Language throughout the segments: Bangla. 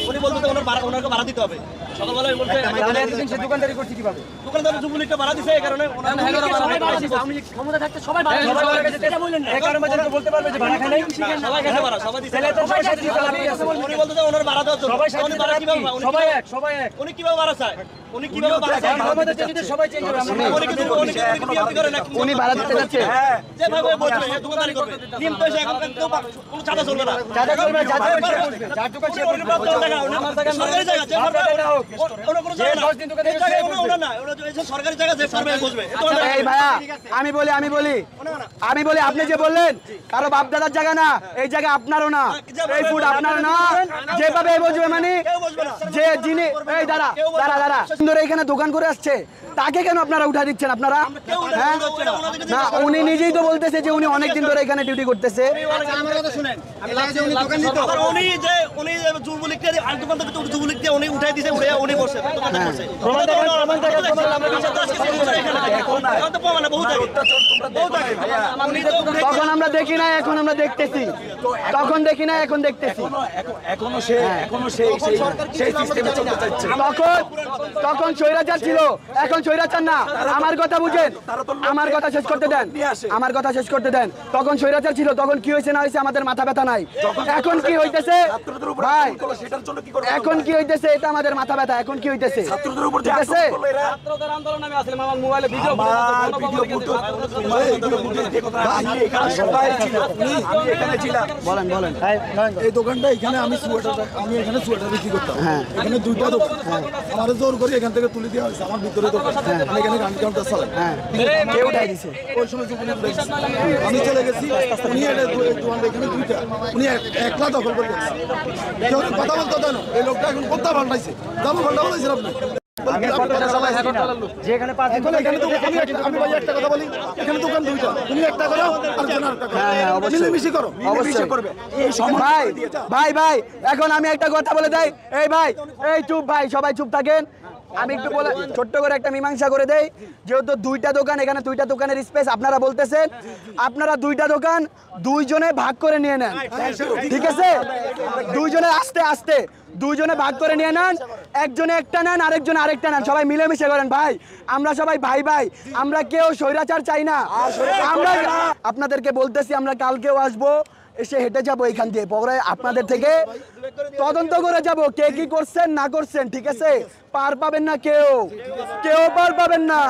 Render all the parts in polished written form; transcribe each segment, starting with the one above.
উনি বলতে ওনাকে ভাড়া দিতে হবে। সকালবেলা বলতে সে দোকানদারি করছে কিভাবে? দোকানদার যুবলীগটা ভাড়া দিছে এই কারণে ক্ষমতা থাকতে সবাই বলতে পারবে যে ভাড়া খাই নাই সবাই গেছে ভাড়া সবাই দিছে। উনি বলতে ওনার ভাড়া দেওয়ার জন্য উনি ভাড়া কিভাবে সবাই এক উনি কিভাবে ভাড়া চায়? উনি কিভাবে ভাড়া চায়? আমাদের যদি সবাই চেঞ্জ হবে আমরা উনি বিরক্তি করে না উনি ভাড়া দিতে যাচ্ছে যেভাবে বলবে দোকানদারি করবে নিম তো এসে এখন কোনো চাঁদা চলবে না চাঁদা চলবে যার দোকান সে প্রাপ্ত জায়গা আমার জায়গা সরকারি জায়গা যে ওনা কোনো জায়গা 10 দিন দোকানে গেছে ওনা না ওনা যে সরকারি জায়গা যে পারবে বসবে। এই ভাইয়া আমি বলি আপনি যে বললেন কারো বাপ দাদার জায়গা না এই জায়গা আপনারও না এই ফুড আপনার না যেভাবে বসবে মানে যে যিনি এই দাঁড়া সুন্দর এখানে দোকান করে আসছে তাকে কেন আপনারা উঠা দিচ্ছেন আপনারা? হ্যাঁ না উনি নিজেই তো বলতেছে যে উনি অনেকদিন ধরে এখানে ডিউটি করতেছে। আমার কথা শুনেন উনি যে যুবলীগকে আর দোকান থেকে যুবলীগকে উনি উঠাই দিয়েছে উনি বসে দোকানে বসে তখন আমরা দেখি না এখন আমরা দেখতেছি তখন দেখি না এখন দেখতেছি তখন স্বৈরাচার ছিল এখন স্বৈরাচার না। আমার কথা বুঝেন আমার কথা শেষ করতে দেন তখন স্বৈরাচার ছিল তখন কি হয়েছে না হয়েছে আমাদের মাথা ব্যথা নাই। এখন কি হইতেছে ভাই এখন কি হইতেছে এটা আমাদের মাথা ব্যথা। এখন কি হইতেছে ঠিক আছে বলেন এই দোকানটা এখানে আমি এখানে সোয়েটার বিক্রি করতাম। এখানে দুইটা দোকান আমার জোর করে এখান থেকে তুলে দেওয়া হয়েছে আমার ভিতরে দোকান আমি এখানে গান কাউন্টার চালাই কেউ উঠাই দিছে ওই সময় আমি চলে গেছি উনি দোকানটা এখানে দুইটা উনি একলা দখল করে গেছে কেউ কথা বলতে দেন এই লোকটা এখন কথা পাল্টাইছে দাম পাল্টা বলেছেন আপনি আমি ভাই একটা কথা বলি এখানে দোকান দুইটা তুমি একটা করো আর জন আরেকটা করো মিলেমিশে করো অবশ্যই করবে এই সময় ভাই এখন আমি একটা কথা বলে দেই এই ভাই এই চুপ ভাই সবাই চুপ থাকেন আমি একটু বলে ছোট্ট করে একটা মীমাংসা করে দেই যেহেতু দুইটা দোকান এখানে দুইটা দোকানের স্পেস আপনারা বলতেছেন আপনারা দুইটা দোকান দুইজনে ভাগ করে নিয়ে নেন ঠিক আছে দুইজনে আস্তে দুইজনে ভাগ করে নিয়ে নেন একজনে একটা নেন আরেকজনে আরেকটা নেন সবাই মিলেমিশে করেন ভাই আমরা সবাই ভাই আমরা কেউ স্বৈরাচার চাই না আমরা আপনাদেরকে বলতেছি আমরা কালকেও আসবো এসে হেঁটে যাবো এখান দিয়ে পরে আপনাদের থেকে তদন্ত করে যাব কে কি করছেন না করছেন ঠিক আছে পার পাবেন না কেউ পার পাবেন না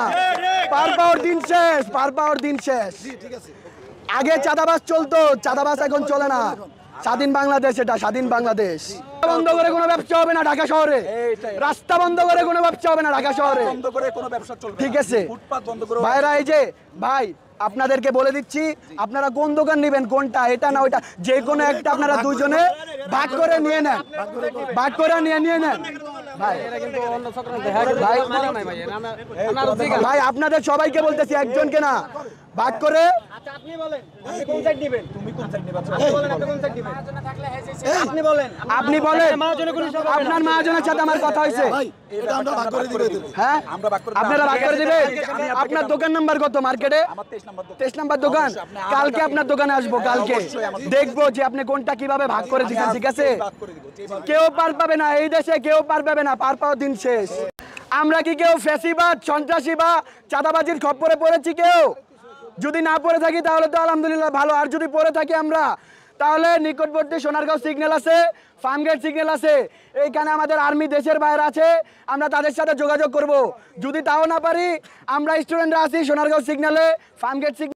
পার পাওয়ার দিন শেষ আগে চাঁদাবাজ চলতো চাঁদাবাজ এখন চলে না স্বাধীন বাংলাদেশ এটা স্বাধীন বাংলাদেশ বন্ধ করে কোনো ব্যবসা হবে না ঢাকা শহরে রাস্তা বন্ধ করে কোনো ব্যবসা হবে না ঢাকা শহরে ঠিক আছে ভাইরা এই যে ভাই আপনাদেরকে বলে দিচ্ছি আপনারা কোন দোকান নেবেন কোনটা এটা না ওইটা যে কোনো একটা আপনারা দুইজনে ভাগ করে নিয়ে নেন ভাই আপনাদের সবাইকে বলতেছি একজনকে না ভাগ করে আপনি বলেন কোন সাইড নেবেন তুমি কোন সাইড নেবা আপনি বলেন আপনার মহাজনের সাথে আমার কথা হয়েছে হ্যাঁ আপনারা ভাগ করে দিবেন আপনার দোকান নাম্বার কত মার্কেটে 23 নাম্বার দোকান কালকে আপনার দোকানে আসবো কালকে দেখবো যে আপনি কোনটা কিভাবে ভাগ করে দিচ্ছেন ঠিক আছে কেউ পার পাবে না এই দেশে কেউ পার পাবে না পার পাওয়ার দিন শেষ আমরা কি কেউ ফ্যাসিবাদ সন্ত্রাসী বা চাঁদাবাজির খপ্পরে পড়েছি কেউ যদি না পড়ে থাকি তাহলে তো আলহামদুলিল্লাহ ভালো আর যদি পড়ে থাকি আমরা তাহলে নিকটবর্তী সোনারগাঁও সিগন্যাল আছে ফার্মগেট সিগন্যাল আছে এইখানে আমাদের আর্মি দেশের বাইরে আছে আমরা তাদের সাথে যোগাযোগ করব যদি তাও না পারি আমরা স্টুডেন্টরা আছি সোনারগাঁও সিগন্যালে ফার্মগেট সিগন্যাল